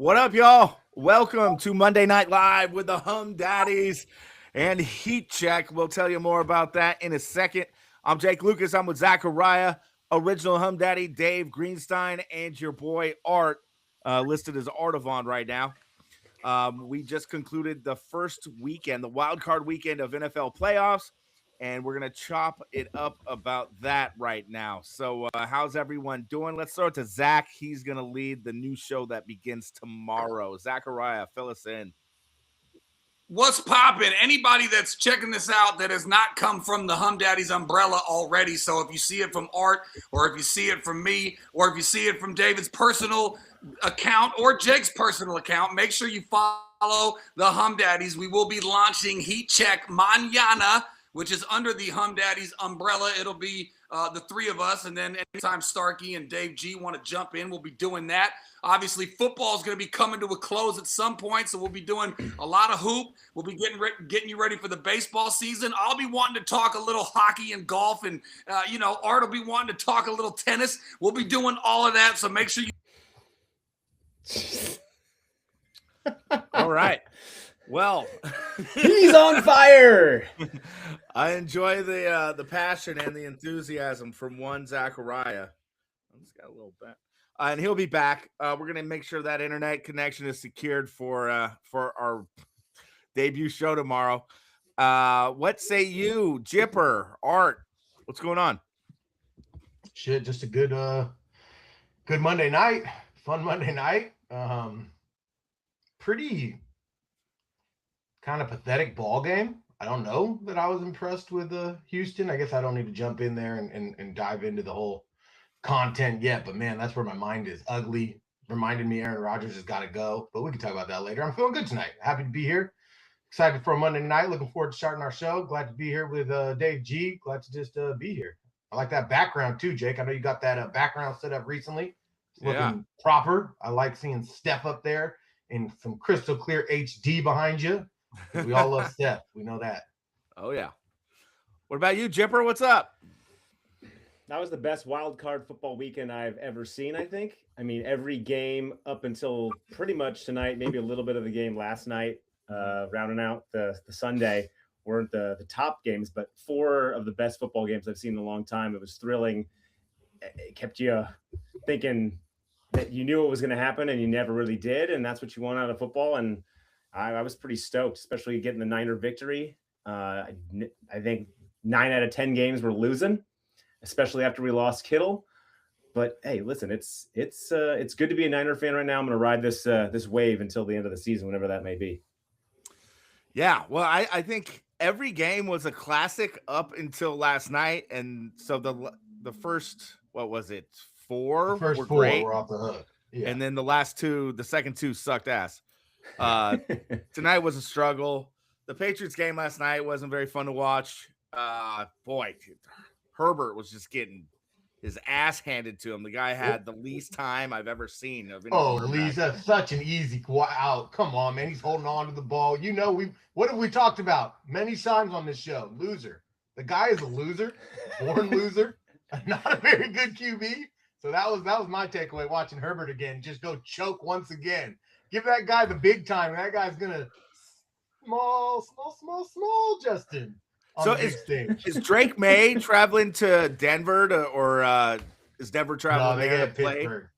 What up, y'all? Welcome to Monday Night Live with the Hum Daddies and Heat Check. We'll tell you more about that in a second. I'm Jake Lucas. I'm with Zachariah, original Hum Daddy, Dave Greenstein, and your boy Art, listed as Artavon right now. We just concluded the first weekend, the wild card weekend of NFL playoffs, and we're going to chop it up about that right now. So how's everyone doing? Let's throw it to Zach. He's going to lead the new show that begins tomorrow. Zachariah, fill us in. What's poppin'? Anybody that's checking this out that has not come from the Hum Daddies umbrella already, so if you see it from Art, or if you see it from me, or if you see it from David's personal account or Jake's personal account, make sure you follow the Hum Daddies. We will be launching Heat Check Mañana, which is under the Hum Daddies umbrella. It'll be the three of us, and then anytime Starkey and Dave G want to jump in, we'll be doing that. Obviously, football is going to be coming to a close at some point, so we'll be doing a lot of hoop. We'll be getting you ready for the baseball season. I'll be wanting to talk a little hockey and golf, and Art will be wanting to talk a little tennis. We'll be doing all of that, so make sure you. All right. Well, he's on fire. I enjoy the passion and the enthusiasm from one Zachariah. He's got a little bit. And he'll be back. We're going to make sure that internet connection is secured for our debut show tomorrow. What say you, Jipper, Art? What's going on? Shit, just a good Monday night. Fun Monday night. Pretty kind of pathetic ball game. I don't know that I was impressed with Houston. I guess I don't need to jump in there and dive into the whole content yet, but man, that's where my mind is. Ugly. Reminded me Aaron Rodgers has got to go, but we can talk about that later. I'm feeling good tonight. Happy to be here. Excited for a Monday night. Looking forward to starting our show. Glad to be here with Dave G. Glad to just be here. I like that background too, Jake. I know you got that background set up recently. It's looking proper. I like seeing Steph up there and some crystal clear HD behind you. We all love Steph. We know that. Oh, yeah. What about you, Jipper? What's up? That was the best wild card football weekend I've ever seen, I think. I mean, every game up until pretty much tonight, maybe a little bit of the game last night, rounding out the Sunday, weren't the top games, but four of the best football games I've seen in a long time. It was thrilling. It kept you thinking that you knew what was going to happen and you never really did, and that's what you want out of football. And I was pretty stoked, especially getting the Niner victory. I think 9 out of 10 games we're losing, especially after we lost Kittle. But hey, listen, it's good to be a Niner fan right now. I'm going to ride this wave until the end of the season, whenever that may be. Yeah, well, I think every game was a classic up until last night, and so the first, what was it, four? The first were four great. were off the hook. Yeah. And then the second two sucked ass. Tonight was a struggle. The Patriots game last night wasn't very fun to watch. Boy, Herbert was just getting his ass handed to him. The guy had the least time I've ever seen of any Lee, that's such an easy out. Come on, man. He's holding on to the ball. You know, what have we talked about many times on this show? Loser. The guy is a loser, born loser, not a very good QB. So that was my takeaway watching Herbert again. Just go choke once again. Give that guy the big time. That guy's gonna small, Justin. So is Drake May traveling to Denver or is Denver traveling there to play? Pittsburgh.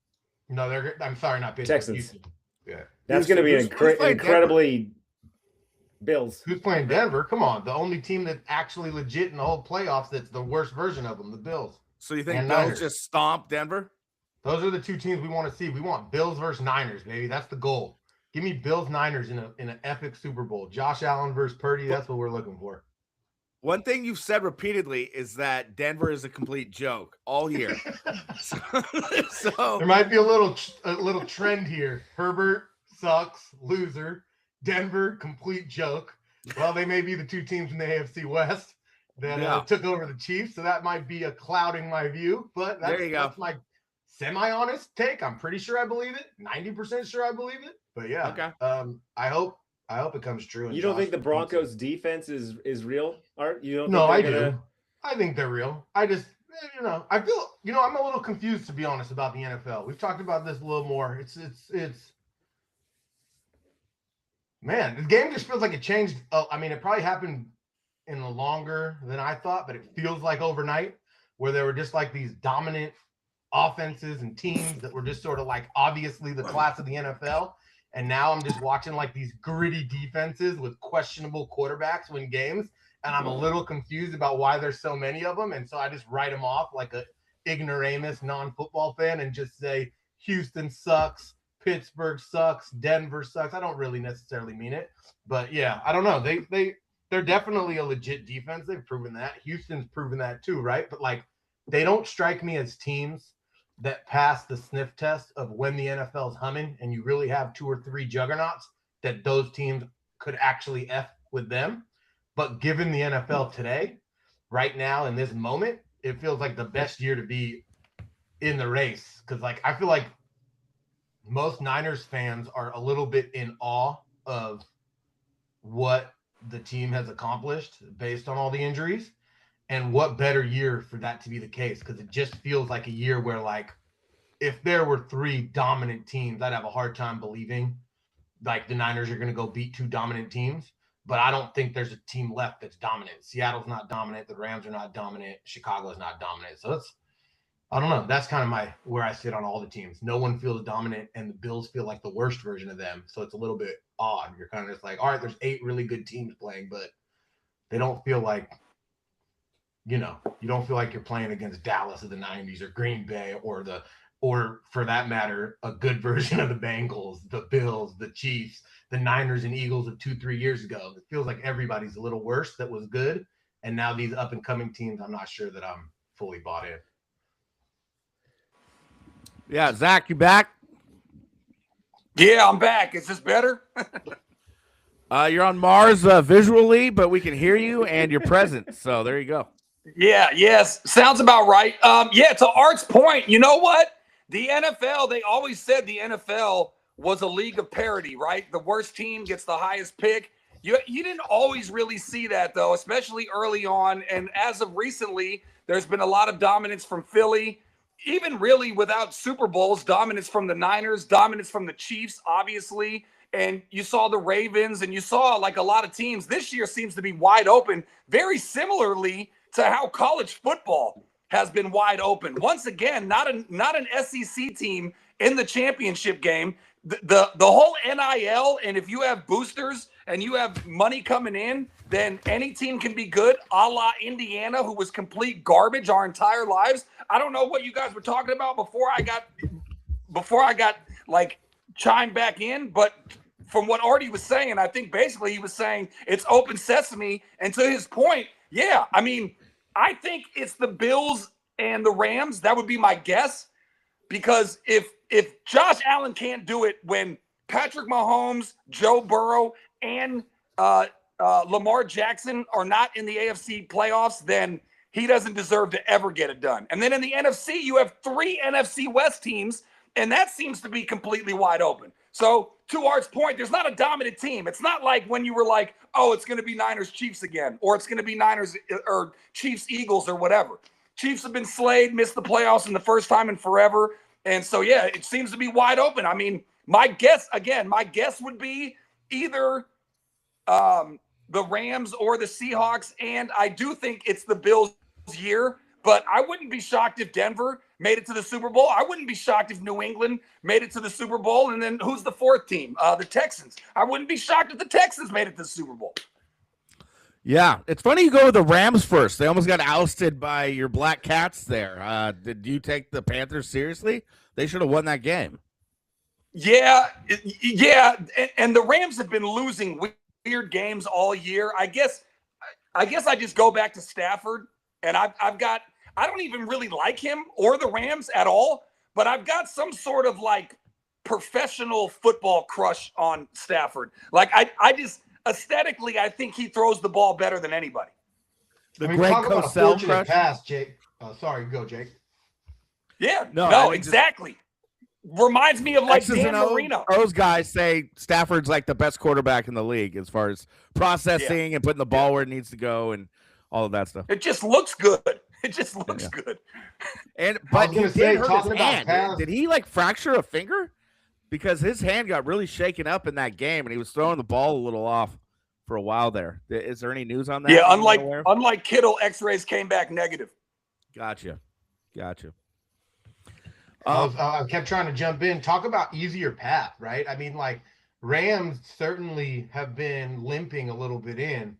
No, I'm sorry, not Pittsburgh. Texans. Houston. Yeah. That's going to be incredibly Bills. Who's playing Denver? Come on. The only team that's actually legit in the whole playoffs that's the worst version of them, the Bills. So you think Bills Niners just stomp Denver? Those are the two teams we want to see. We want Bills versus Niners, baby. That's the goal. Give me Bills Niners in an epic Super Bowl. Josh Allen versus Purdy. That's what we're looking for. One thing you've said repeatedly is that Denver is a complete joke all year. so there might be a little trend here. Herbert sucks, loser. Denver, complete joke. Well, they may be the two teams in the AFC West that took over the Chiefs, so that might be a clouding my view. But that's my semi-honest take. I'm pretty sure I believe it. 90% sure I believe it. But yeah, okay. I hope it comes true. You don't think the Broncos defense is real, Art? You don't? No, I do. I think they're real. I just, I feel, I'm a little confused, to be honest, about the NFL. We've talked about this a little more. It's Man, the game just feels like it changed. Oh, I mean, it probably happened in a longer than I thought, but it feels like overnight where there were just like these dominant offenses and teams that were just sort of like obviously the class of the NFL. And now I'm just watching like these gritty defenses with questionable quarterbacks win games. And I'm a little confused about why there's so many of them. And so I just write them off like a ignoramus non-football fan and just say Houston sucks, Pittsburgh sucks, Denver sucks. I don't really necessarily mean it, but yeah, I don't know. They're definitely a legit defense. They've proven that. Houston's proven that too, right? But like, they don't strike me as teams that pass the sniff test of when the NFL's humming and you really have 2 or 3 juggernauts that those teams could actually F with them. But given the NFL today, right now in this moment, it feels like the best year to be in the race. Because like, I feel like most Niners fans are a little bit in awe of what the team has accomplished based on all the injuries. And what better year for that to be the case? Because it just feels like a year where, like, if there were 3 dominant teams, I'd have a hard time believing like the Niners are going to go beat 2 dominant teams. But I don't think there's a team left that's dominant. Seattle's not dominant. The Rams are not dominant. Chicago's not dominant. So I don't know. That's kind of where I sit on all the teams. No one feels dominant, and the Bills feel like the worst version of them. So it's a little bit odd. You're kind of just like, all right, there's 8 really good teams playing, but they don't feel like, you don't feel like you're playing against Dallas of the 90s or Green Bay or for that matter, a good version of the Bengals, the Bills, the Chiefs, the Niners and Eagles of 2-3 years ago. It feels like everybody's a little worse that was good. And now these up and coming teams, I'm not sure that I'm fully bought in. Yeah, Zach, you back? Yeah, I'm back. Is this better? You're on Mars visually, but we can hear you and you're present. So there you go. Yeah, yes. Sounds about right. Yeah, to Art's point, you know what? The NFL, they always said the NFL was a league of parity, right? The worst team gets the highest pick. You didn't always really see that, though, especially early on. And as of recently, there's been a lot of dominance from Philly. Even really without Super Bowls, dominance from the Niners, dominance from the Chiefs, obviously. And you saw the Ravens, and you saw like a lot of teams. This year seems to be wide open, very similarly to how college football has been wide open. Once again, not an SEC team in the championship game. The whole NIL, and if you have boosters and you have money coming in, then any team can be good, a la Indiana, who was complete garbage our entire lives. I don't know what you guys were talking about before I got like chimed back in, but from what Artie was saying, I think basically he was saying it's open sesame. And to his point, yeah, I mean, I think it's the Bills and the Rams. That would be my guess. Because if Josh Allen can't do it when Patrick Mahomes, Joe Burrow, and Lamar Jackson are not in the AFC playoffs, then he doesn't deserve to ever get it done. And then in the NFC, you have 3 NFC West teams, and that seems to be completely wide open. So to Art's point, there's not a dominant team. It's not like when you were like, oh, it's going to be Niners Chiefs again, or it's going to be Niners or Chiefs Eagles or whatever. Chiefs have been slayed, missed the playoffs in the first time in forever. And so, yeah, it seems to be wide open. I mean, my guess would be either the Rams or the Seahawks. And I do think it's the Bills' year, but I wouldn't be shocked if Denver made it to the Super Bowl. I wouldn't be shocked if New England made it to the Super Bowl. And then who's the 4th team? The Texans. I wouldn't be shocked if the Texans made it to the Super Bowl. Yeah, it's funny you go with the Rams first. They almost got ousted by your Black Cats there. Did you take the Panthers seriously? They should have won that game. Yeah, and the Rams have been losing weird games all year. I guess I just go back to Stafford, and I don't even really like him or the Rams at all, but I've got some sort of like professional football crush on Stafford. Like I just aesthetically, I think he throws the ball better than anybody. The Greg Greg talk about a Cosell fortunate crush. pass, Jake. Sorry, go, Jake. Yeah, No, no, exactly. Reminds me of like X's Dan and O's, Marino. those guys say Stafford's like the best quarterback in the league as far as processing and putting the ball where it needs to go and all of that stuff. It just looks good. It just looks good. And I but was he gonna say, did hurt talking his about hand. pass- Did he like fracture a finger? because his hand got really shaken up in that game, and he was throwing the ball a little off for a while there. Is there any news on that? Yeah, that you're aware of? unlike Kittle, X-rays came back negative. Gotcha. I kept trying to jump in. Talk about easier path, right? I mean, like Rams certainly have been limping a little bit in,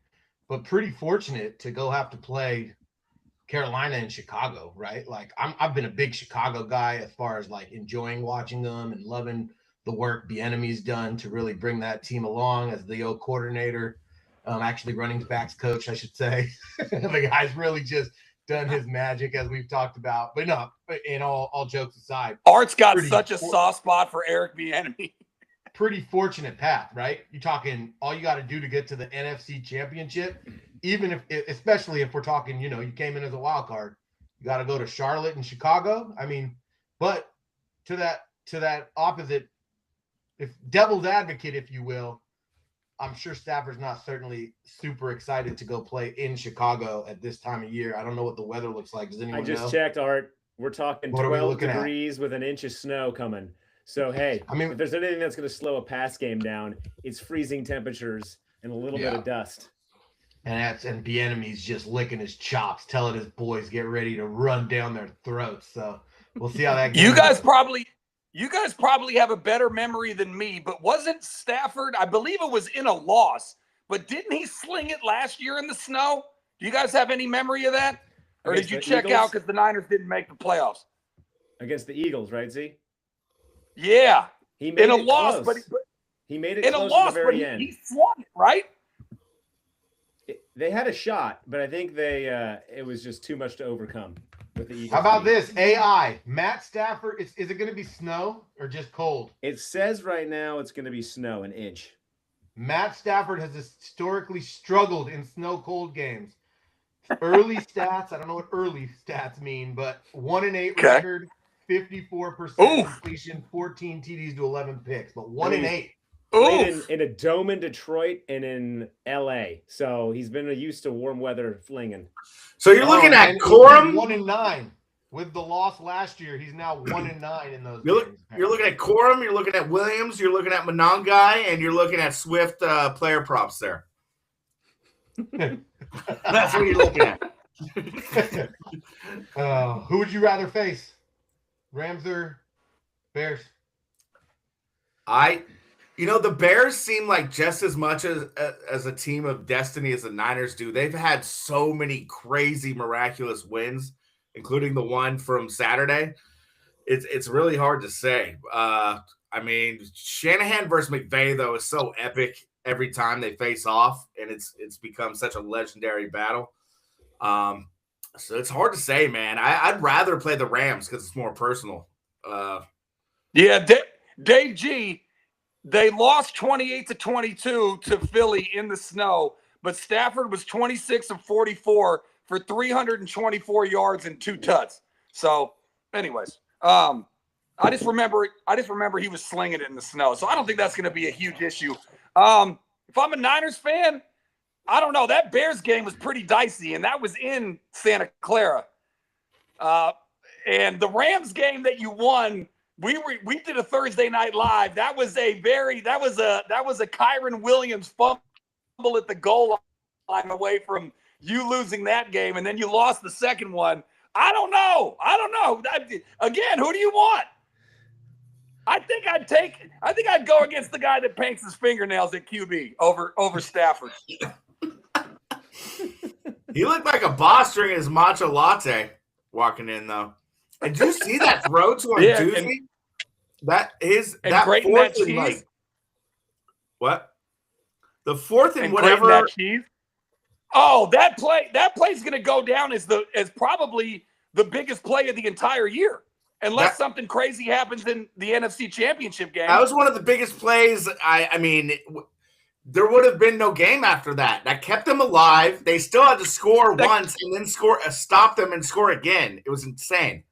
but pretty fortunate to go have to play Carolina and Chicago, right? Like I've been a big Chicago guy as far as like enjoying watching them and loving the work Bieniemy's done to really bring that team along as the O coordinator, actually running backs coach, I should say. The guy's really just done his magic as we've talked about. But no, in all jokes aside, Art's got such a soft spot for Eric Bieniemy. Pretty fortunate path, right? You're talking all you got to do to get to the NFC Championship, even especially if we're talking, you came in as a wild card, you got to go to Charlotte and Chicago. I mean, but to that opposite, if devil's advocate, if you will, I'm sure Stafford's not certainly super excited to go play in Chicago at this time of year. I don't know what the weather looks like. Does anyone know? I just checked, Art. We're talking What are we 12 looking at? degrees with an inch of snow coming. So, hey, I mean- if there's anything that's going to slow a pass game down, it's freezing temperatures and a little bit Yeah. of dust. And Bieniemy's just licking his chops, telling his boys get ready to run down their throats. So we'll see how that goes. You guys probably have a better memory than me, but wasn't Stafford, I believe it was in a loss, but didn't he sling it last year in the snow? Do you guys have any memory of that? Or Against did you the check Eagles? out because the Niners didn't make the playoffs? Against the Eagles, right, Z? Yeah. He made In a it loss, close. but He made it in a close loss, to the but very end. he swung it, right? They had a shot, but I think it was just too much to overcome with the Eagles. How about team. this? AI, Matt Stafford, is it going to be snow or just cold? It says right now it's going to be snow, an inch. Matt Stafford has historically struggled in snow cold games. Early stats, I don't know what early stats mean, but 1-8 Okay. record, 54% Oof. completion, 14 TDs to 11 picks, but 1-8. Played Oof. in a dome in Detroit and in LA. So he's been used to warm weather flinging. So you're looking at and Corum. 1-9 with the loss last year. He's now 1-9 in those You're games. looking at Corum, you're looking at Williams, you're looking at Monangai, and you're looking at Swift player props there. That's what you're looking at. Who would you rather face? Rams or Bears? The Bears seem like just as much as a team of destiny as the Niners do. They've had so many crazy, miraculous wins, including the one from Saturday. It's really hard to say. Shanahan versus McVay, though, is so epic every time they face off, and it's become such a legendary battle. So it's hard to say, man. I'd rather play the Rams because it's more personal. Yeah, Dave G, they lost 28-22 to Philly in the snow, but Stafford was 26 of 44 for 324 yards and 2 tuts. So, anyways, I just remember he was slinging it in the snow. So I don't think that's going to be a huge issue. If I'm a Niners fan, I don't know. That Bears game was pretty dicey, and that was in Santa Clara. And the Rams game that you won, we did a Thursday Night Live. That was a Kyron Williams fumble at the goal line away from you losing that game, and then you lost the second one. I don't know. Again, who do you want? I think I'd go against the guy that paints his fingernails at QB over Stafford. He looked like a boss drinking his matcha latte walking in, though. And did you see that throw to him, Doozy? That grating fourth that and like cheese? what? The fourth and And whatever. grating that cheese? Oh, that play's going to go down as probably the biggest play of the entire year, unless something crazy happens in the NFC Championship game. That was one of the biggest plays. There would have been no game after that. That kept them alive. They still had to score once and then stop them and score again. It was insane.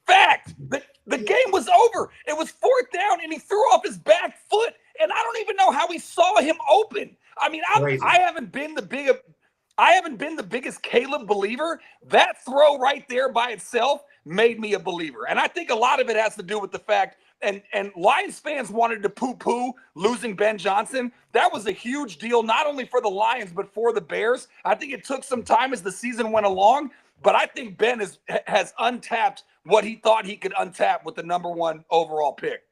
Fact. The game was over. It was 4th down, and he threw off his back foot, and I don't even know how he saw him open. I mean, I haven't been the biggest Caleb believer. That throw right there by itself made me a believer. And I think a lot of it has to do with the fact and Lions fans wanted to poo-poo losing Ben Johnson. That was a huge deal, not only for the Lions, but for the Bears. I think it took some time as the season went along, but I think Ben has untapped what he thought he could untap with the number 1 overall pick.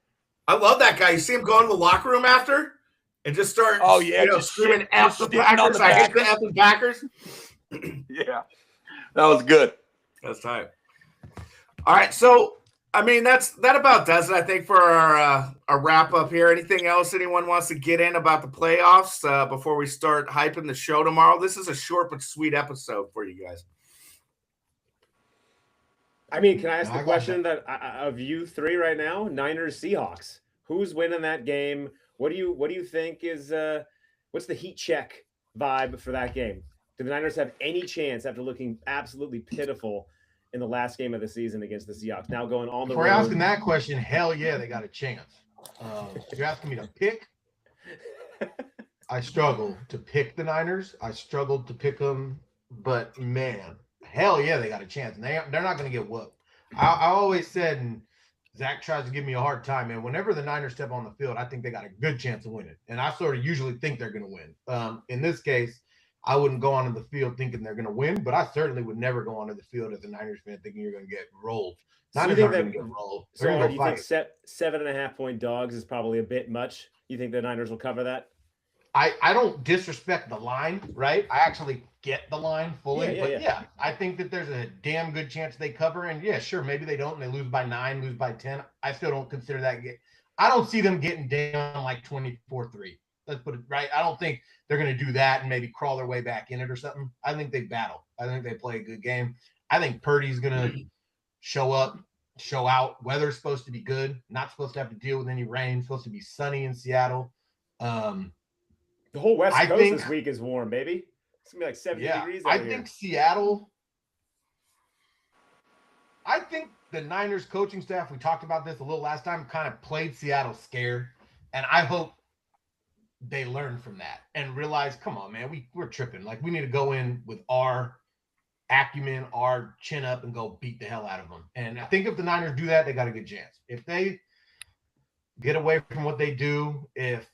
I love that guy. You see him go into the locker room after and just start just screaming F the Packers. I hate the F the Packers. Yeah, that was good. That's tight. All right, so I mean that about does it, I think, for our wrap up here. Anything else anyone wants to get in about the playoffs before we start hyping the show tomorrow? This is a short but sweet episode for you guys. I mean, can I ask the question that of you three right now? Niners Seahawks. Who's winning that game? What do you think is what's the heat check vibe for that game? Do the Niners have any chance after looking absolutely pitiful in the last game of the season against the Seahawks? Now going on the road. If we're asking that question, hell yeah, they got a chance. If you're asking me to pick, I struggle to pick the Niners. I struggled to pick them, but man, hell yeah, they got a chance. And they're not going to get whooped. I always said, and Zach tries to give me a hard time, man, whenever the Niners step on the field, I think they got a good chance of winning. And I sort of usually think they're going to win. In this case, I wouldn't go onto the field thinking they're going to win, but I certainly would never go onto the field as a Niners fan thinking you're going to get rolled. Niners aren't going to get rolled. So you think 7.5 point dogs is probably a bit much? You think the Niners will cover that? I don't disrespect the line, right? I actually get the line fully. Yeah, I think that there's a damn good chance they cover. And yeah, sure, maybe they don't and they lose by 9, lose by 10. I still don't consider that I don't see them getting down like 24-3. Let's put it right. I don't think they're going to do that and maybe crawl their way back in it or something. I think they battle. I think they play a good game. I think Purdy's going to show up, show out. Weather's supposed to be good. Not supposed to have to deal with any rain. Supposed to be sunny in Seattle. The whole West Coast this week is warm, baby. It's going to be like 70 degrees out here. I think Seattle – I think the Niners coaching staff, we talked about this a little last time, kind of played Seattle scared. And I hope they learn from that and realize, come on, man, we're tripping. Like, we need to go in with our acumen, our chin up, and go beat the hell out of them. And I think if the Niners do that, they got a good chance. If they get away from what they do, if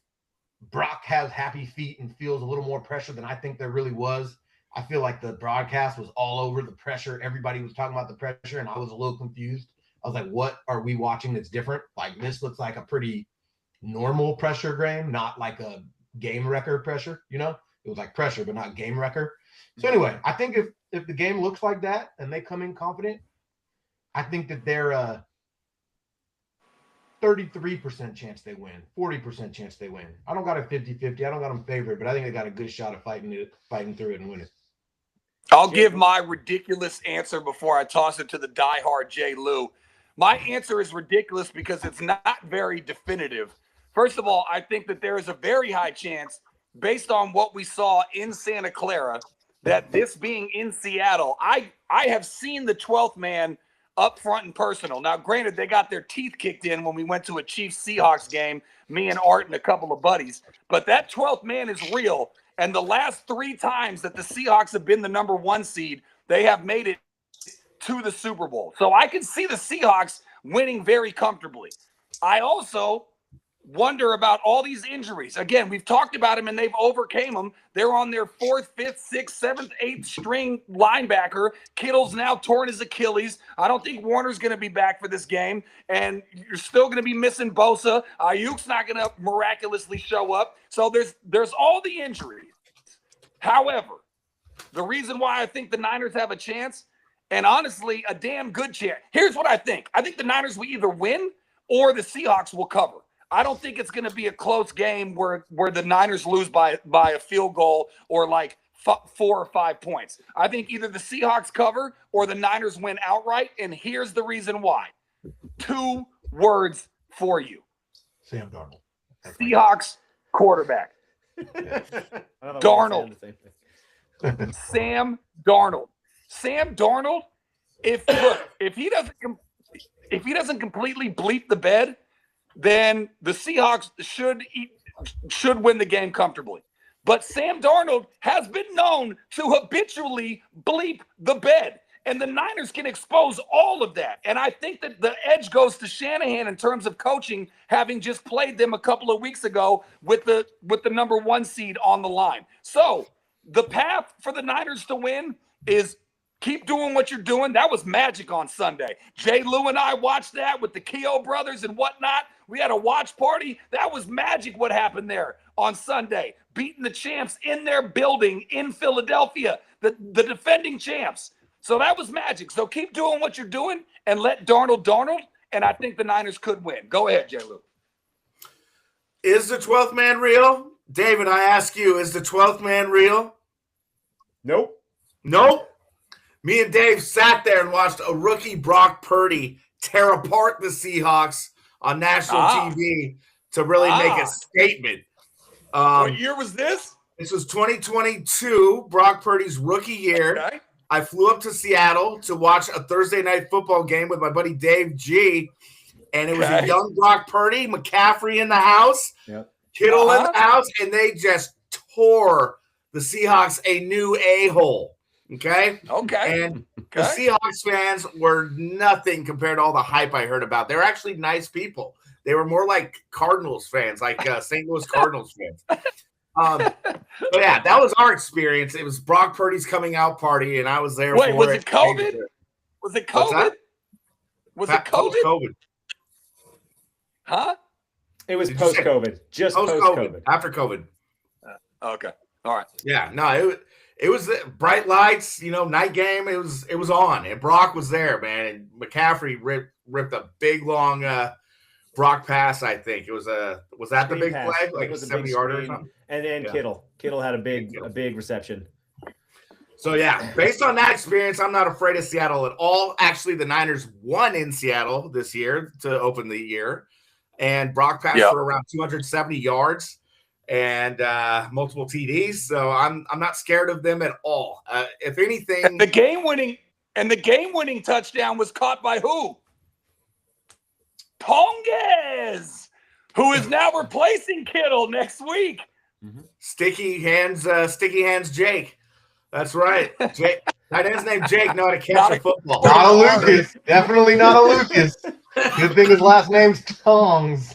Brock has happy feet and feels a little more pressure than I think there really was, I feel like the broadcast was all over the pressure. Everybody was talking about the pressure, and I was a little confused. I was like, what are we watching that's different? Like, this looks like a pretty normal pressure game, not like a game wrecker pressure, you know? It was like pressure, but not game wrecker. So anyway, I think if the game looks like that and they come in confident, I think that they're 33% chance they win, 40% chance they win. I don't got a 50-50. I don't got them favored, but I think they got a good shot of fighting through it and winning. I'll give my ridiculous answer before I toss it to the diehard J. Lou. My answer is ridiculous because it's not very definitive. First of all, I think that there is a very high chance, based on what we saw in Santa Clara, that this being in Seattle, I have seen the 12th man up front and personal. Now, granted, they got their teeth kicked in when we went to a Chiefs-Seahawks game, me and Art and a couple of buddies. But that 12th man is real. And the last 3 times that the Seahawks have been the number 1 seed, they have made it to the Super Bowl. So I can see the Seahawks winning very comfortably. I also wonder about all these injuries. Again, we've talked about them and they've overcame them. They're on their 4th, 5th, 6th, 7th, 8th string linebacker. Kittle's now torn his Achilles. I don't think Warner's going to be back for this game. And you're still going to be missing Bosa. Ayuk's not going to miraculously show up. So there's all the injuries. However, the reason why I think the Niners have a chance, and honestly, a damn good chance. Here's what I think. I think the Niners will either win or the Seahawks will cover. I don't think it's going to be a close game where the Niners lose by a field goal or like 4 or 5 points. I think either the Seahawks cover or the Niners win outright, and here's the reason why. 2 words for you. Sam Darnold. Seahawks quarterback. Darnold. Sam Darnold. Sam Darnold, if he doesn't completely bleep the bed, then the Seahawks should win the game comfortably. But Sam Darnold has been known to habitually bleep the bed. And the Niners can expose all of that. And I think that the edge goes to Shanahan in terms of coaching, having just played them a couple of weeks ago with the number 1 seed on the line. So the path for the Niners to win is keep doing what you're doing. That was magic on Sunday. Jay Lou and I watched that with the Keogh brothers and whatnot. We had a watch party. That was magic what happened there on Sunday. Beating the champs in their building in Philadelphia, the defending champs. So that was magic. So keep doing what you're doing and let Darnold, and I think the Niners could win. Go ahead, Jay Lou. Is the 12th man real? David, I ask you, is the 12th man real? Nope. Nope. Me and Dave sat there and watched a rookie Brock Purdy tear apart the Seahawks on national TV to really make a statement. What year was this? This was 2022, Brock Purdy's rookie year. Okay. I flew up to Seattle to watch a Thursday night football game with my buddy Dave G. And it was a young Brock Purdy, McCaffrey in the house, Kittle in the house, and they just tore the Seahawks a new a-hole. Okay? Okay. And the Seahawks fans were nothing compared to all the hype I heard about. They're actually nice people. They were more like Cardinals fans, like St. Louis Cardinals fans. But yeah, that was our experience. It was Brock Purdy's coming out party, and I was there for it. Was it COVID? Was it COVID? Was it COVID? COVID. Huh? It was post-COVID. Just post-COVID. After COVID. Okay. All right. Yeah. No, it was bright lights, night game. It was on, and Brock was there, man. And McCaffrey ripped a big long Brock pass. I think it was that the big pass. play, like it was a a big 70-yarder or screen. something. And then Kittle had a big reception. So yeah, based on that experience, I'm not afraid of Seattle at all. Actually, the Niners won in Seattle this year to open the year, and Brock passed for around 270 yards and multiple TDs. So I'm not scared of them at all. If anything, the game winning touchdown was caught by who? Ponges, who is now replacing Kittle next week. Sticky hands Jake. That's right. Jake. That is named Jake. Know how to catch a football. Not a Lucas. Definitely not a Lucas. Good thing his last name's Tongs.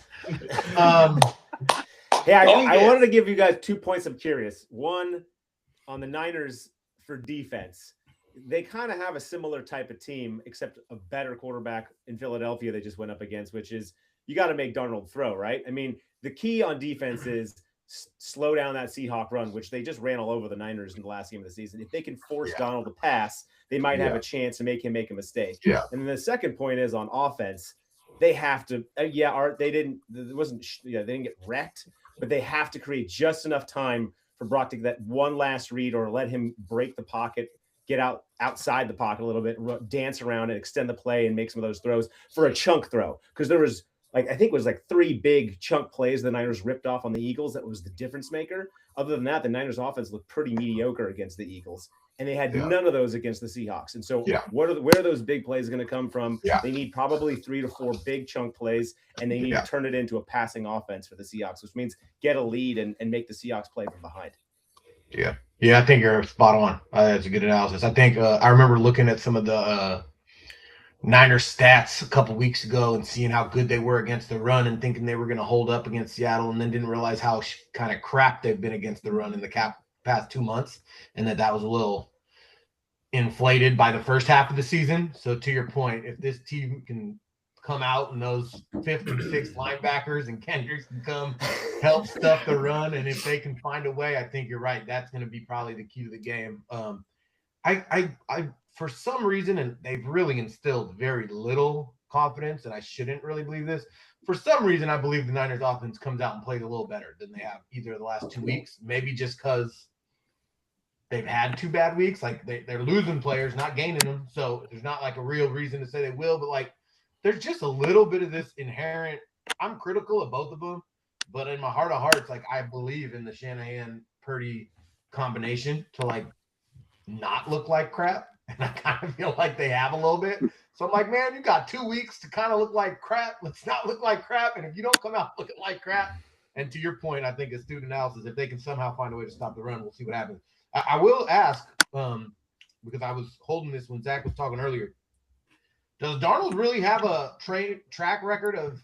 Hey, I wanted to give you guys 2 points I'm curious. One, on the Niners for defense. They kind of have a similar type of team, except a better quarterback in Philadelphia they just went up against, which is you got to make Darnold throw, right? I mean, the key on defense is slow down that Seahawk run, which they just ran all over the Niners in the last game of the season. If they can force Donald to pass, they might have a chance to make him make a mistake. Yeah. And then the second point is on offense, they have to. They didn't get wrecked, but they have to create just enough time for Brock to get that one last read or let him break the pocket, get outside the pocket a little bit, dance around and extend the play and make some of those throws for a chunk throw. Because there was I think it was 3 big chunk plays the Niners ripped off on the Eagles. That was the difference maker. Other than that, the Niners offense looked pretty mediocre against the Eagles, and they had none of those against the Seahawks. And so where are those big plays going to come from? Yeah. They need probably 3 to 4 big chunk plays, and they need to turn it into a passing offense for the Seahawks, which means get a lead and make the Seahawks play from behind. Yeah. Yeah, I think you're spot on. That's a good analysis. I think I remember looking at some of the Niners stats a couple weeks ago and seeing how good they were against the run and thinking they were going to hold up against Seattle, and then didn't realize how kind of crap they've been against the run in the past 2 months, and that was a little inflated by the first half of the season. So to your point, if this team can come out and those 5th and 6th linebackers and Kendricks can come help stuff the run, and if they can find a way, I think you're right. That's going to be probably the key to the game. I for some reason, and they've really instilled very little confidence, and I shouldn't really believe this. For some reason, I believe the Niners offense comes out and plays a little better than they have either of the last 2 weeks. Maybe just because they've had 2 bad weeks. Like they're losing players, not gaining them. So there's not a real reason to say they will, but there's just a little bit of this inherent. I'm critical of both of them, but in my heart of hearts, I believe in the Shanahan-Purdy combination to not look like crap. And I kind of feel like they have a little bit. So I'm like, man, you got 2 weeks to kind of look like crap. Let's not look like crap. And if you don't come out looking like crap, and to your point, I think astute analysis, if they can somehow find a way to stop the run, we'll see what happens. I will ask, because I was holding this when Zach was talking earlier. Does Darnold really have a track record of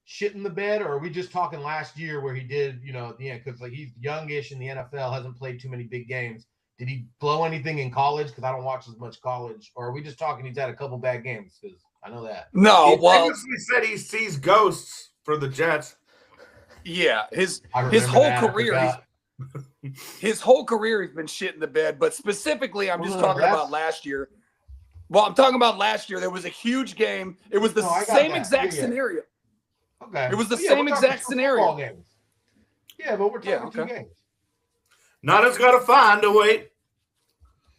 shit in the bed, or are we just talking last year where he did, because like he's youngish in the NFL, hasn't played too many big games. Did he blow anything in college? Because I don't watch as much college. Or are we just talking he's had a couple bad games? Because I know that. No, He well, famously said he sees ghosts for the Jets. yeah, his remember whole that, I career, forgot. his whole career, he's been shit in the bed. But specifically, I'm just Well, talking that's- about last year. Well, I'm talking about last year. There was a huge game. It was the No, I got same that. exact Yeah. scenario. Okay. It was the But yeah, same we're talking exact two scenario. football games. Yeah, but we're talking Yeah, two okay. games. Nana's got to find a way.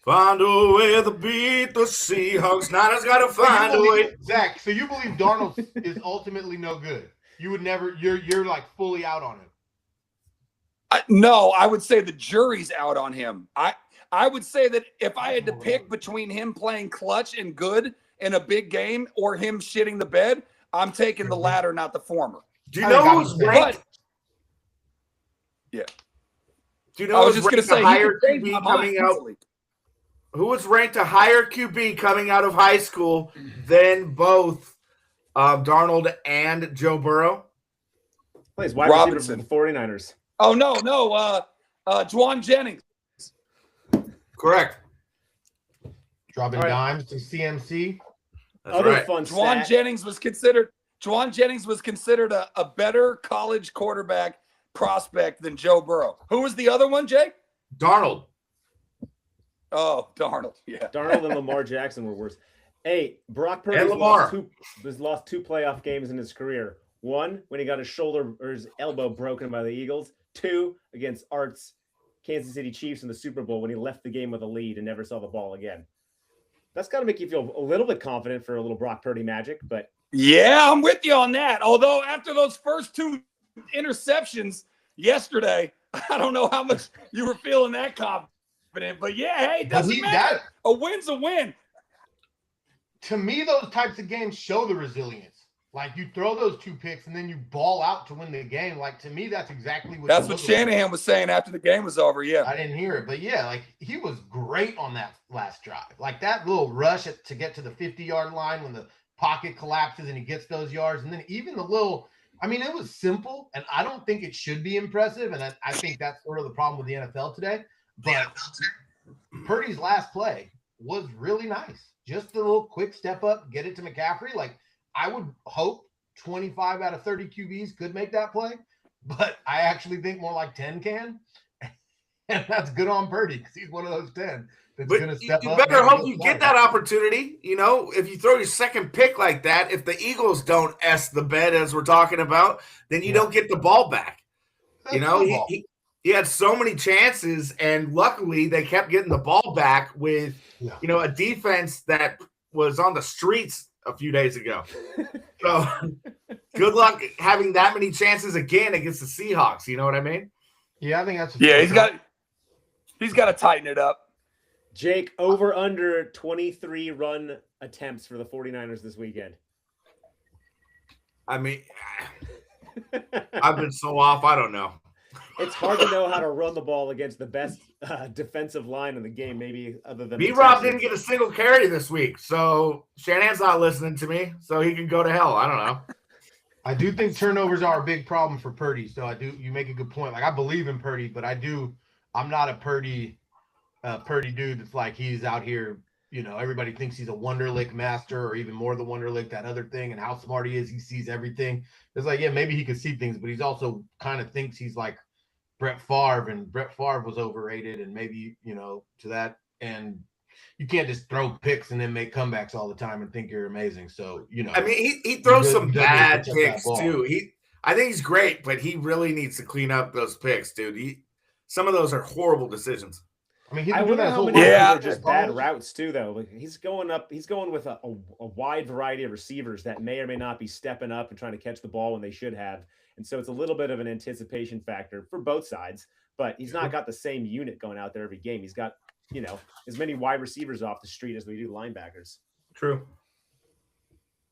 Find a way to beat the Seahawks. Nana's got to find a way. Zach, so you believe Darnold is ultimately no good? You would never. You're like fully out on him. No, I would say the jury's out on him. I would say that if I had to pick between him playing clutch and good in a big game or him shitting the bed, I'm taking the latter, not the former. Do you I think know I who's would say- ranked? Yeah. Do you I know was who's just going to ranked a say, he higher could change my QB mind coming out? easily. Who was ranked a higher QB coming out of high school than both Darnold and Joe Burrow? Plays wide receiver Robinson. for the 49ers. Oh, no. Juwan Jennings. Correct. Dropping All right. dimes to CMC. That's Other right. fun Juwan stat. Jennings was considered a better college quarterback prospect than Joe Burrow. Who was the other one, Jake? Darnold. Oh, Darnold. Yeah. Darnold and Lamar Jackson were worse. Hey, Brock Purdy And Lamar. lost two playoff games in his career. One, when he got his shoulder or his elbow broken by the Eagles. Two, against Art's Kansas City Chiefs in the Super Bowl when he left the game with a lead and never saw the ball again. That's got to make you feel a little bit confident for a little Brock Purdy magic, but Yeah, I'm with you on that. Although after those first two interceptions yesterday, I don't know how much you were feeling that confident. But yeah, hey, it doesn't matter. A win's a win. To me, those types of games show the resilience. Like you throw those two picks and then you ball out to win the game. Like to me, that's exactly what. That's you're what looking for. Shanahan was saying after the game was over. Yeah. I didn't hear it, but yeah, like he was great on that last drive. Like that little rush to get to the 50-yard line when the pocket collapses and he gets those yards, and then even the little. I mean, it was simple, and I don't think it should be impressive, and I think that's sort of the problem with the NFL today. But Purdy's last play was really nice. Just a little quick step up, get it to McCaffrey. Like I would hope 25 out of 30 QBs could make that play, but I actually think more like 10 can. And that's good on Purdy because he's one of those 10 that's But going to you step up. better and hope go you fly. get that opportunity. You know, if you throw your second pick like that, if the Eagles don't S the bed as we're talking about, then you don't get the ball back. That's You know, football. he had so many chances, and luckily they kept getting the ball back with, a defense that was on the streets a few days ago. So good luck having that many chances again against the Seahawks. You know what I mean? Yeah, I think that's. Yeah, he's got to tighten it up. Jake, over under 23 run attempts for the 49ers this weekend. I mean, I've been so off. I don't know. It's hard to know how to run the ball against the best defensive line in the game, maybe other than the B-Rob Texans. didn't get a single carry this week, so Shanahan's not listening to me, so he can go to hell. I don't know. I do think turnovers are a big problem for Purdy. So you make a good point. Like I believe in Purdy, but I'm not a Purdy dude that's like he's out here, everybody thinks he's a Wonderlic master or even more the Wonderlic, that other thing, and how smart he is. He sees everything. It's like, yeah, maybe he could see things, but he's also kind of thinks he's like Brett Favre, and Brett Favre was overrated, and maybe, to that. And you can't just throw picks and then make comebacks all the time and think you're amazing. So, I mean, he throws some doesn't bad protect that picks ball. too. I think he's great, but he really needs to clean up those picks, dude. Some of those are horrible decisions. I mean, he's I been doing wonder that how whole many of Yeah. these are just bad routes too, though. Like he's going with a wide variety of receivers that may or may not be stepping up and trying to catch the ball when they should have. And so it's a little bit of an anticipation factor for both sides, but he's not got the same unit going out there every game. He's got, as many wide receivers off the street as we do linebackers. True.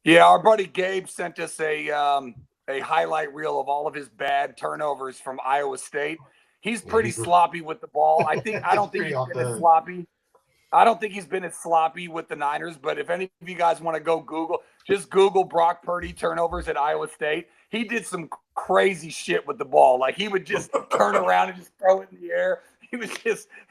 Yeah, our buddy Gabe sent us a highlight reel of all of his bad turnovers from Iowa State. He's pretty sloppy with the ball. I don't think pretty he's off been as the- sloppy. I don't think he's been as sloppy with the Niners, but if any of you guys want to go just Google Brock Purdy turnovers at Iowa State. He did some crazy shit with the ball. Like he would just turn around and just throw it in the air.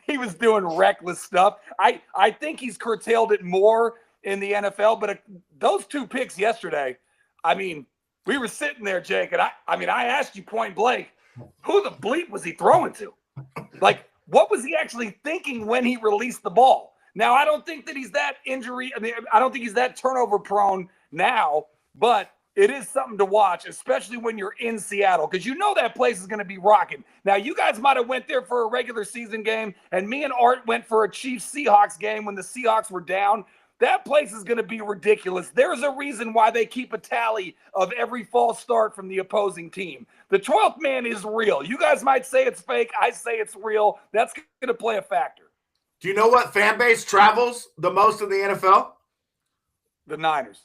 He was doing reckless stuff. I think he's curtailed it more in the NFL, but those 2 picks yesterday, I mean, we were sitting there, Jake, and I asked you point blank, who the bleep was he throwing to? Like, what was he actually thinking when he released the ball? Now, I don't think that he's that I don't think he's that turnover prone now, but it is something to watch, especially when you're in Seattle, because you know that place is going to be rocking. Now, you guys might have went there for a regular season game, and me and Art went for a Chiefs-Seahawks game when the Seahawks were down. That place is going to be ridiculous. There's a reason why they keep a tally of every false start from the opposing team. The 12th man is real. You guys might say it's fake. I say it's real. That's going to play a factor. Do you know what fan base travels the most in the NFL? The Niners.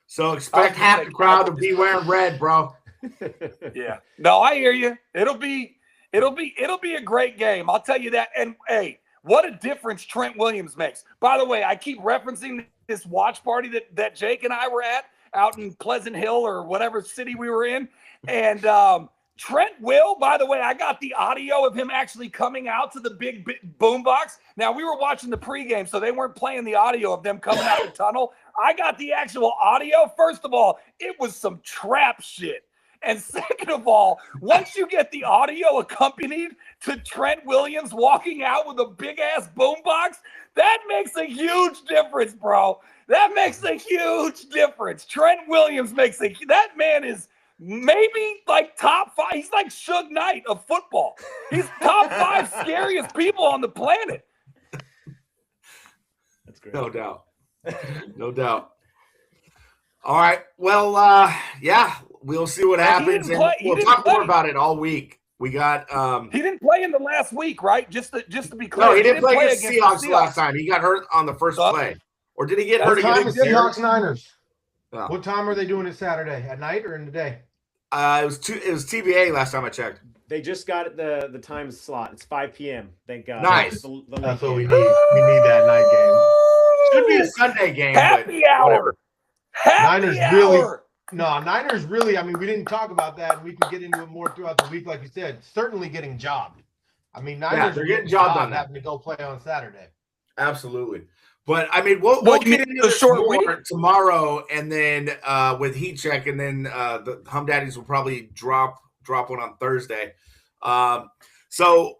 So expect half the crowd to be wearing red, bro. Yeah. No, I hear you. It'll be a great game. I'll tell you that. And hey, what a difference Trent Williams makes. By the way, I keep referencing this watch party that Jake and I were at out in Pleasant Hill or whatever city we were in. And Trent Will, by the way, I got the audio of him actually coming out to the big boombox. Now, we were watching the pregame, so they weren't playing the audio of them coming out the tunnel. I got the actual audio. First of all, it was some trap shit. And second of all, once you get the audio accompanied to Trent Williams walking out with a big-ass boombox, that makes a huge difference, bro. That makes a huge difference. Trent Williams that man is maybe like top 5. He's like Suge Knight of football. He's top 5 scariest people on the planet. That's great. No doubt. No doubt. All right. Well, yeah, we'll see what happens. And we'll talk more about it all week. We got he didn't play in the last week, right? Just to be clear. No, he didn't play against Seahawks last time. He got hurt on the first play. Or did he get hurt against Seahawks Niners? Oh. What time are they doing it Saturday? At night or in the day? It was TBA last time I checked. They just got the time slot. It's 5 p.m. Thank God. Nice. That's what we need. We need that night game. Should be a Sunday game. Happy hour. Whatever. Happy hour. Niners really, I mean, we didn't talk about that, and we can get into it more throughout the week, like you said. Certainly getting jobbed. I mean, Niners they're getting jobbed on that. Having to go play on Saturday. Absolutely. But, I mean, we'll get into the short week tomorrow, and then with Heat Check, and then the Hum Daddies will probably drop one on Thursday. So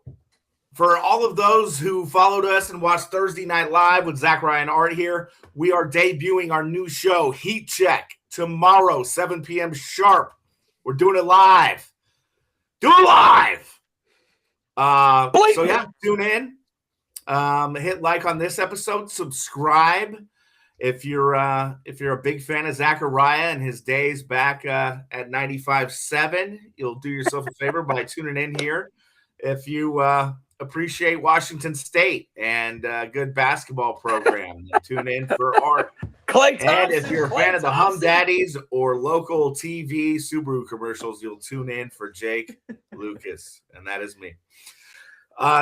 for all of those who followed us and watched Thursday Night Live with Zach Ryan Art here, we are debuting our new show, Heat Check, tomorrow, 7 p.m. sharp. We're doing it live. Do it live. So, yeah, tune in. Hit like on this episode, subscribe if you're a big fan of Zachariah and his days back at 95.7. You'll do yourself a favor by tuning in here. If you appreciate Washington State and a good basketball program, tune in for Art. Clay Thompson, and if you're a fan of the Hum Daddies or local TV Subaru commercials, you'll tune in for Jake Lucas, and that is me.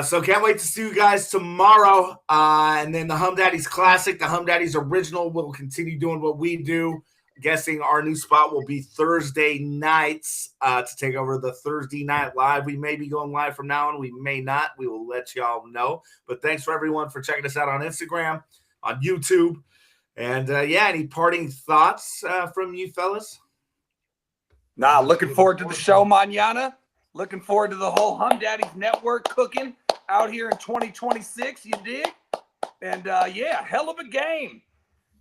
So can't wait to see you guys tomorrow. And then the Hum Daddies Classic, the Hum Daddies Original, will continue doing what we do. Guessing our new spot will be Thursday nights to take over the Thursday Night Live. We may be going live from now on. We may not. We will let y'all know. But thanks for everyone for checking us out on Instagram, on YouTube. And, any parting thoughts from you fellas? Looking forward to the show mañana. Looking forward to the whole Hum Daddies Network cooking out here in 2026, you dig? And, hell of a game.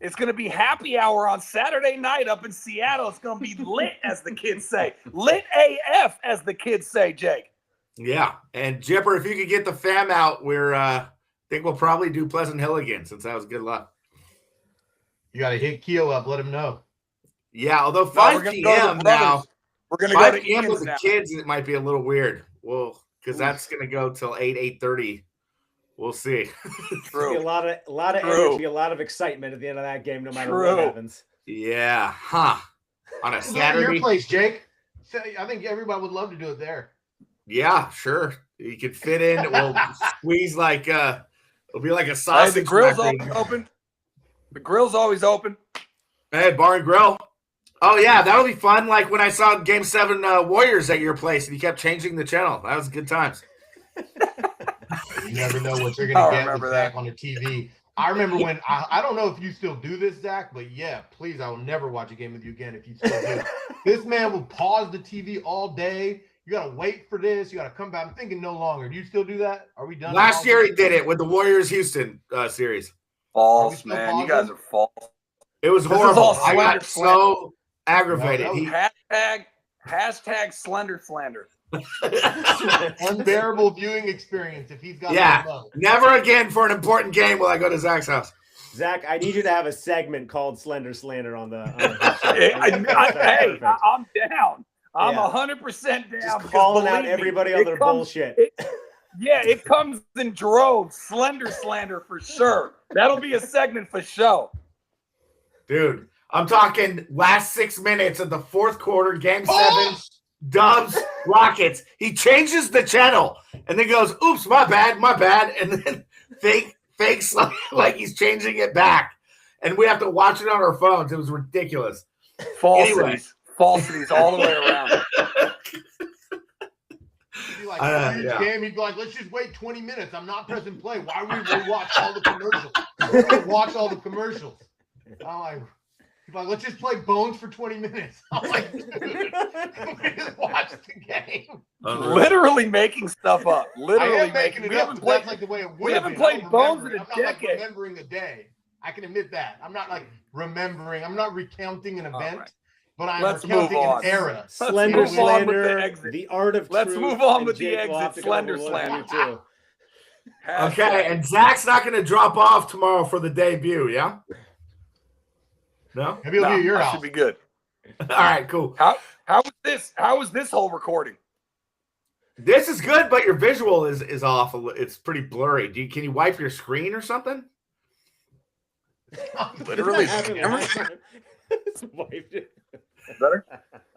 It's going to be happy hour on Saturday night up in Seattle. It's going to be lit, as the kids say. Lit AF, as the kids say, Jake. Yeah. And, Jipper, if you could get the fam out, I think we'll probably do Pleasant Hill again, since that was good luck. You got to hit Keo up. Let him know. Yeah, although 5 p.m. now. We're going to go to p.m. with the kids, it might be a little weird. Well, because that's going to go till 8:30. We'll see. True. A lot of energy, a lot of excitement at the end of that game, no matter what happens. Yeah. Huh. On a Saturday. Your place, Jake. I think everybody would love to do it there. Yeah, sure. You could fit in. We'll squeeze like It'll be like a Hey, sausage. the grill's factory. always open. The grill's always open. Hey, bar and grill. Oh yeah, that'll be fun. Like when I saw Game 7 Warriors at your place, and you kept changing the channel. That was good times. You never know what you're I gonna get remember with Zach on the TV. I remember when I don't know if you still do this, Zach, but yeah, please, I will never watch a game with you again if you still do. This man will pause the TV all day. You gotta wait for this. You gotta come back. I'm thinking no longer. Do you still do that? Are we done? Last year he did it with the Warriors Houston series. False, still man. You pausing? guys are false. It was This is horrible. all I got slander. so aggravated. No, He- Hashtag slender slander. Unbearable viewing experience if he's got Yeah. the remote. Never again for an important game will I go to Zach's house. Zach, I need you to have a segment called Slender Slander on the. Hey, That's perfect. I'm down. I'm Yeah. 100% down. Just because calling out believe me, everybody on it their comes- bullshit. it comes in droves. Slender slander for sure. That'll be a segment for show. Dude, I'm talking last 6 minutes of the fourth quarter, game 7, Oh! Dubs, Rockets. He changes the channel and then goes, oops, my bad. And then fakes like he's changing it back. And we have to watch it on our phones. It was ridiculous. Falsities. Falsities all the way around. He'd be like, huge yeah. game. He'd be like, let's just wait 20 minutes. I'm not pressing play. Why would we watch all the commercials? Watch all the commercials. I'm like, he's like, let's just play Bones for 20 minutes. I'm like, dude, we just watch the game. Literally making stuff up. I Literally am making it We up, haven't but played. that's like the way it would we have haven't been. I played don't Bones remember in it. a I'm not like decade. remembering a day. I can admit that. I'm not like remembering. I'm not recounting an event, right. but I'm Let's recounting move an on. era. Slender move on with the Slander, exit. the art of Let's truth. move on and with the Jake will have exit. to come up Slender with one for you Slander. too. Okay, and Zach's not going to drop off tomorrow for the debut, yeah? No? Maybe it'll be at your that house. should be good. All right, cool. How was this? How was this whole recording? This is good, but your visual is off. It's pretty blurry. Can you wipe your screen or something? Literally. It's wiped. Better?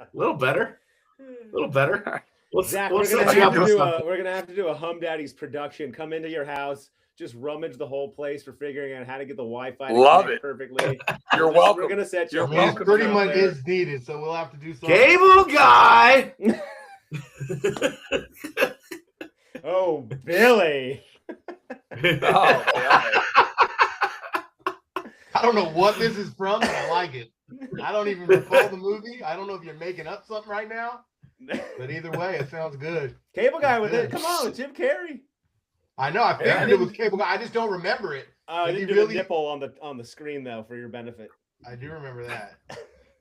A little better. A little better. Zach, We'll we're set gonna you have up to with do something. we're gonna have to do a Hum Daddy's production. Come into your house, just rummage the whole place for figuring out how to get the Wi-Fi to Love connect it. perfectly. You're We're welcome. gonna set you You're up. I mean, welcome. it's pretty out much there. is needed, so we'll have to do something. Cable guy. Oh, Billy. Oh, yeah. I don't know what this is from, but I like it. I don't even recall the movie. I don't know if you're making up something right now, but either way, it sounds good. Cable guy with it. Come on, Jim Carrey. I know. I figured it was Cable Guy. I just don't remember it. I Did he didn't do really- the nipple on the screen though for your benefit. I do remember that.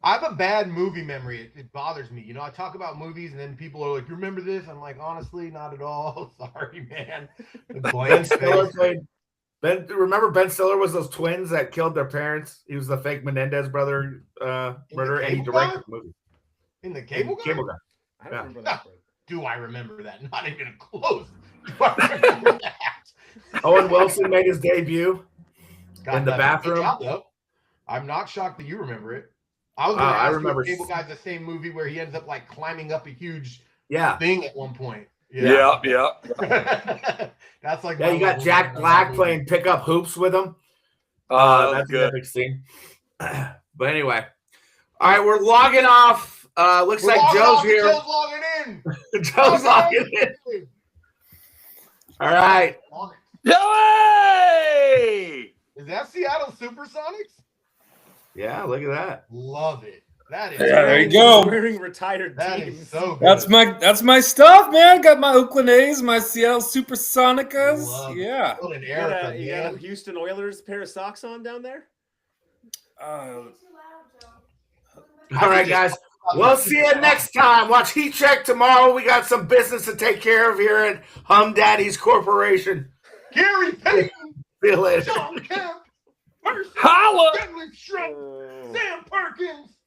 I have a bad movie memory. It bothers me. You know, I talk about movies and then people are like, "You remember this?" I'm like, honestly, not at all. Sorry, man. The Ben blank Stiller space. played. Remember Ben Stiller was those twins that killed their parents? He was the fake Menendez brother murderer, and he Cable directed Guy? the movie. In the Cable Guy? Cable Guy. I don't Yeah. remember that. part. Do I remember that? Not even close. Do I remember that? Owen Wilson made his debut. God, In the that's a good bathroom? job, though. I'm not shocked that you remember it. I was going to I ask remember- you if Cable Guy's the same movie where he ends up like climbing up a huge Yeah. thing at one point. Yeah. That's like Yeah, my you got level Jack of Black movie. playing pickup hoops with him. Oh, That's a good. epic scene. But anyway. All right, we're logging off. Looks We're like logging Joe's off, here. Joe's logging in. Joe's logging in. All right. On it. Joey! Is that Seattle Supersonics? Yeah, look at that. Love it. That is Yeah, there you go. Wearing retired That teams. is so good. That's my stuff, man. Got my Oakland A's, my Seattle Supersonicas. Love it. Yeah. What an You got era, a, you got a man. Houston Oilers pair of socks on down there? All right, guys. We'll see you next time. Watch Heat Check tomorrow. We got some business to take care of here at Hum Daddy's Corporation. Gary Payton, See you later. John Kemp, Percy, Holla! Bentley Shrimp, Sam Perkins.